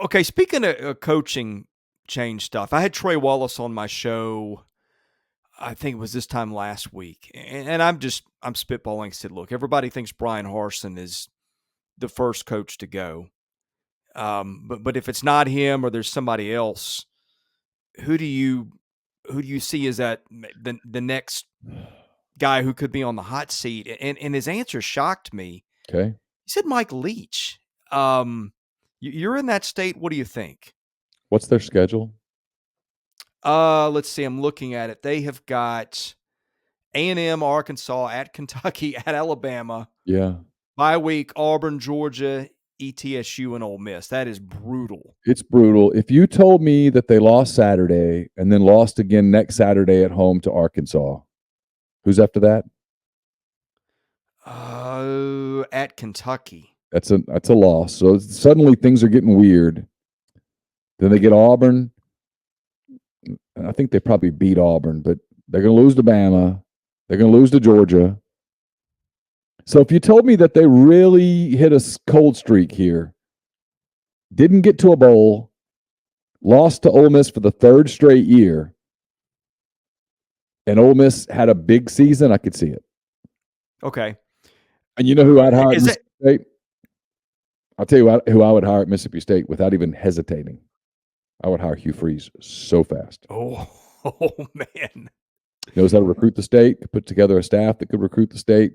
Okay, speaking of coaching change stuff, I had Trey Wallace on my show. I think it was this time last week, and I'm spitballing. Said, look, everybody thinks Brian Harsin is the first coach to go, but if it's not him or there's somebody else, who do you see as the next guy who could be on the hot seat? And his answer shocked me. Okay. He said Mike Leach. You're in that state. What do you think? What's their schedule? Let's see. I'm looking at it. They have got A&M, Arkansas, at Kentucky, at Alabama. Yeah. Bye week, Auburn, Georgia, ETSU, and Ole Miss. That is brutal. It's brutal. If you told me that they lost Saturday and then lost again next Saturday at home to Arkansas, who's after that? At Kentucky. That's a loss. So suddenly things are getting weird. Then they get Auburn. I think they probably beat Auburn, but they're going to lose to Bama. They're going to lose to Georgia. So if you told me that they really hit a cold streak here, didn't get to a bowl, lost to Ole Miss for the third straight year, and Ole Miss had a big season, I could see it. Okay. And you know who I'd hire at Mississippi State? I'll tell you who I would hire at Mississippi State without even hesitating. I would hire Hugh Freeze so fast. Oh man. Knows how to recruit the state, could put together a staff that could recruit the state,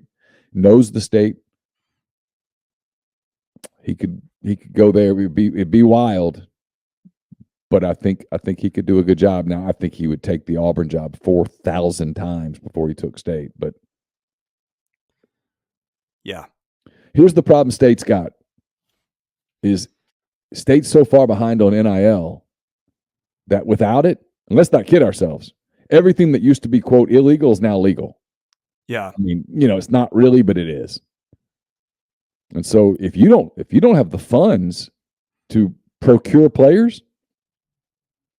knows the state. He could go there. It'd be wild. But I think he could do a good job. Now I think he would take the Auburn job 4,000 times before he took State. But yeah. Here's the problem State's got is State's so far behind on NIL that without it, and let's not kid ourselves, everything that used to be, quote, illegal is now legal. Yeah. I mean, it's not really, but it is. And so if you don't have the funds to procure players,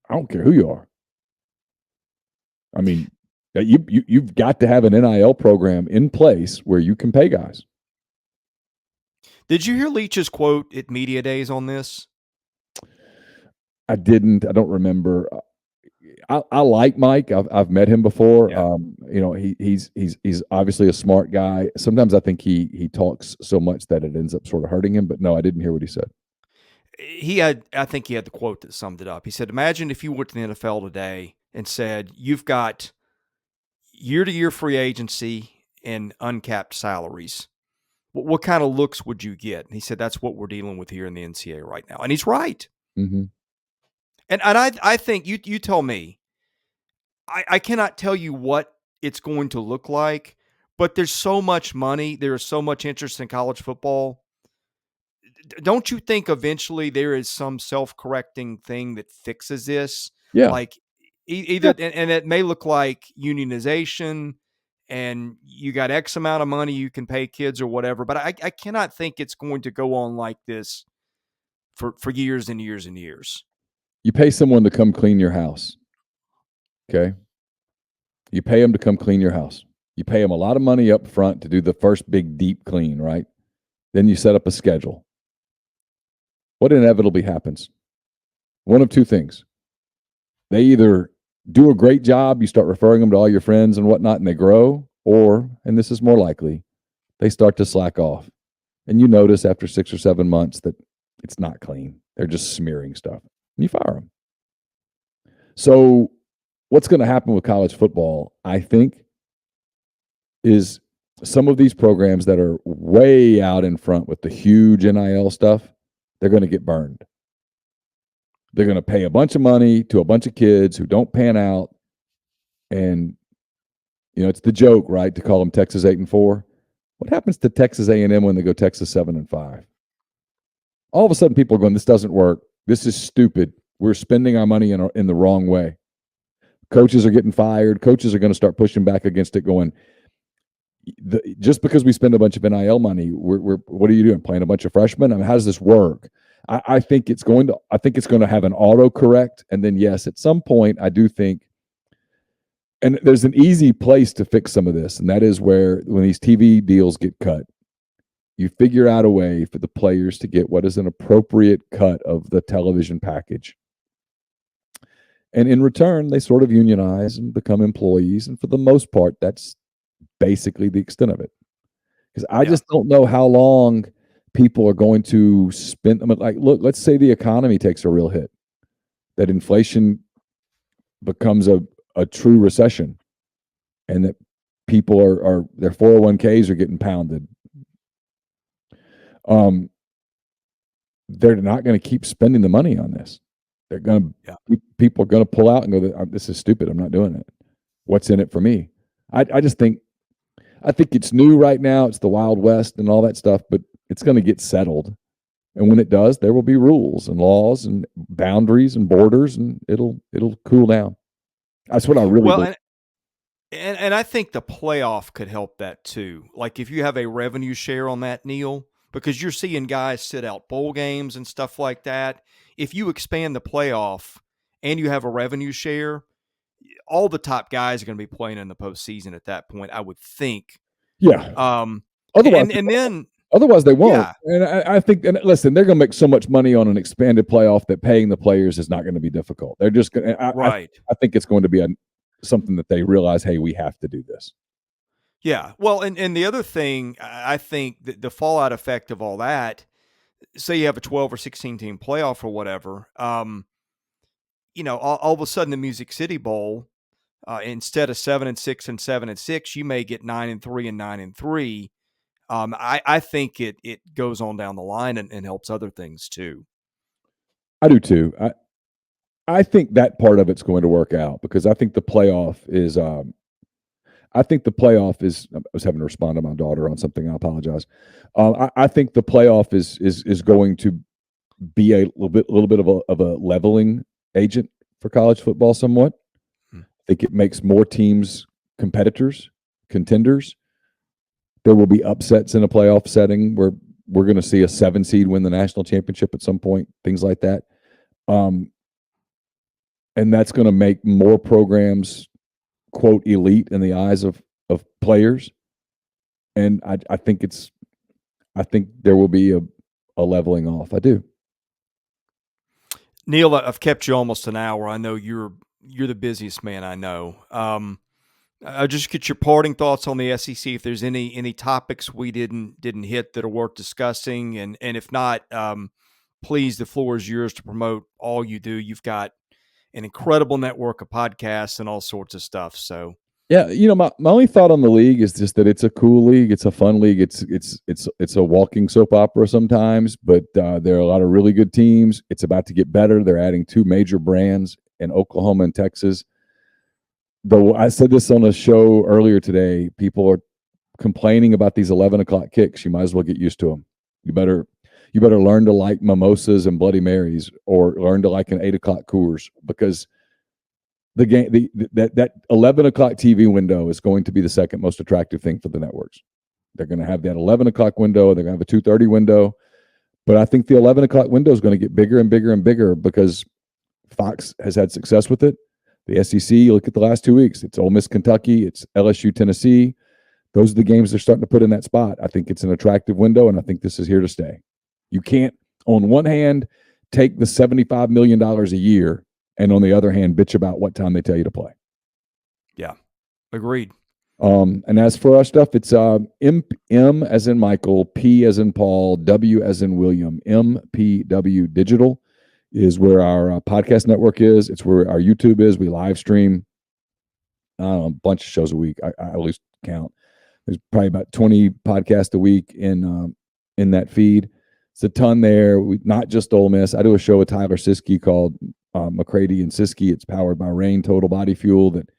I don't care who you are. I mean, you've got to have an NIL program in place where you can pay guys. Did you hear Leach's quote at Media Days on this? I didn't. I don't remember. I like Mike. I've met him before. Yeah. He's obviously a smart guy. Sometimes I think he talks so much that it ends up sort of hurting him. But no, I didn't hear what he said. I think he had the quote that summed it up. He said, imagine if you went to the NFL today and said, you've got year-to-year free agency and uncapped salaries. What kind of looks would you get? And he said, that's what we're dealing with here in the NCAA right now. And he's right. Mm-hmm. And I think you tell me, I cannot tell you what it's going to look like, but there's so much money. There is so much interest in college football. Don't you think eventually there is some self-correcting thing that fixes this? Yeah. Like either, and it may look like unionization and you got X amount of money you can pay kids or whatever, but I cannot think it's going to go on like this for years and years and years. You pay someone to come clean your house. Okay. You pay them to come clean your house. You pay them a lot of money up front to do the first big deep clean, right? Then you set up a schedule. What inevitably happens? One of two things. They either do a great job, you start referring them to all your friends and whatnot, and they grow, or, and this is more likely, they start to slack off. And you notice after 6 or 7 months that it's not clean. They're just smearing stuff. And you fire them. So what's going to happen with college football, I think, is some of these programs that are way out in front with the huge NIL stuff, they're going to get burned. They're going to pay a bunch of money to a bunch of kids who don't pan out. And, it's the joke, right, to call them Texas 8-4. What happens to Texas A&M when they go Texas 7-5? All of a sudden people are going, this doesn't work. This is stupid. We're spending our money in the wrong way. Coaches are getting fired. Coaches are going to start pushing back against it going, just because we spend a bunch of NIL money, what are you doing? Playing a bunch of freshmen? I mean, how does this work? I think it's going to have an autocorrect. And then, yes, at some point, I do think, and there's an easy place to fix some of this, and that is when these TV deals get cut. you figure out a way for the players to get what is an appropriate cut of the television package. And in return, they sort of unionize and become employees. And for the most part, that's basically the extent of it. Because I just don't know how long people are going to spend. I mean, like, look, let's say the economy takes a real hit, that inflation becomes a true recession, and that people are their 401ks are getting pounded. They're not going to keep spending the money on this. They're going to people are going to pull out and go, "This is stupid. I'm not doing it. What's in it for me?" I just think it's new right now. It's the Wild West and all that stuff, but it's going to get settled. And when it does, there will be rules and laws and boundaries and borders, and it'll cool down. That's what I really believe. And I think the playoff could help that too. Like if you have a revenue share on that, Neil, because you're seeing guys sit out bowl games and stuff like that. If you expand the playoff and you have a revenue share, all the top guys are going to be playing in the postseason at that point, I would think. Yeah. Otherwise they won't. Yeah. And I think, and listen, they're going to make so much money on an expanded playoff that paying the players is not going to be difficult. They're just going to, I think it's going to be something that they realize, hey, we have to do this. Yeah. Well, and the other thing, I think the fallout effect of all that, say you have a 12 or 16 team playoff or whatever, all of a sudden the Music City Bowl, instead of 7-6 and 7-6, you may get 9-3 and 9-3. I think it goes on down the line and helps other things too. I do too. I think that part of it's going to work out because I think the playoff is. I was having to respond to my daughter on something. I apologize. I think the playoff is going to be a little bit of a leveling agent for college football. Somewhat. I think it makes more teams contenders. There will be upsets in a playoff setting where we're going to see a 7 seed win the national championship at some point, things like that. And that's going to make more programs, quote, elite in the eyes of players. And I think there will be a leveling off. I do. Neil, I've kept you almost an hour. I know you're the busiest man I know. I'll just get your parting thoughts on the SEC. If there's any topics we didn't hit that are worth discussing, and if not, please, the floor is yours to promote all you do. You've got an incredible network of podcasts and all sorts of stuff. So yeah, my only thought on the league is just that it's a cool league. It's a fun league. It's a walking soap opera sometimes, but there are a lot of really good teams. It's about to get better. They're adding 2 major brands in Oklahoma and Texas. Though I said this on a show earlier today, people are complaining about these 11 o'clock kicks. You might as well get used to them. You better learn to like mimosas and Bloody Marys, or learn to like an 8 o'clock Coors, because the game, that 11 o'clock TV window is going to be the second most attractive thing for the networks. They're going to have that 11 o'clock window. They're going to have a 2:30 window, but I think the 11 o'clock window is going to get bigger and bigger and bigger because Fox has had success with it. The SEC, you look at the last 2 weeks, it's Ole Miss, Kentucky, it's LSU, Tennessee. Those are the games they're starting to put in that spot. I think it's an attractive window, and I think this is here to stay. You can't, on one hand, take the $75 million a year, and on the other hand, bitch about what time they tell you to play. Yeah, agreed. And as for our stuff, it's M as in Michael, P as in Paul, W as in William, MPW Digital is where our podcast network is. It's where our YouTube is. We live stream a bunch of shows a week. I at least count. There's probably about 20 podcasts a week in that feed. It's a ton there. Not just Ole Miss. I do a show with Tyler Siskey called McCready and Siskey. It's powered by Rain Total Body Fuel. That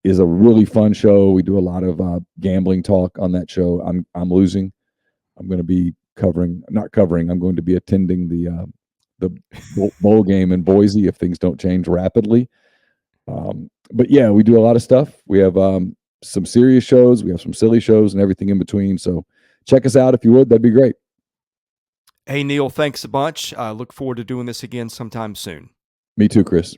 is a really fun show. We do a lot of gambling talk on that show. I'm losing. I'm going to be not covering. I'm going to be attending the bowl game in Boise if things don't change rapidly. But yeah, we do a lot of stuff. We have some serious shows. We have some silly shows and everything in between. So check us out if you would. That'd be great. Hey, Neil, thanks a bunch. I look forward to doing this again sometime soon. Me too, Chris.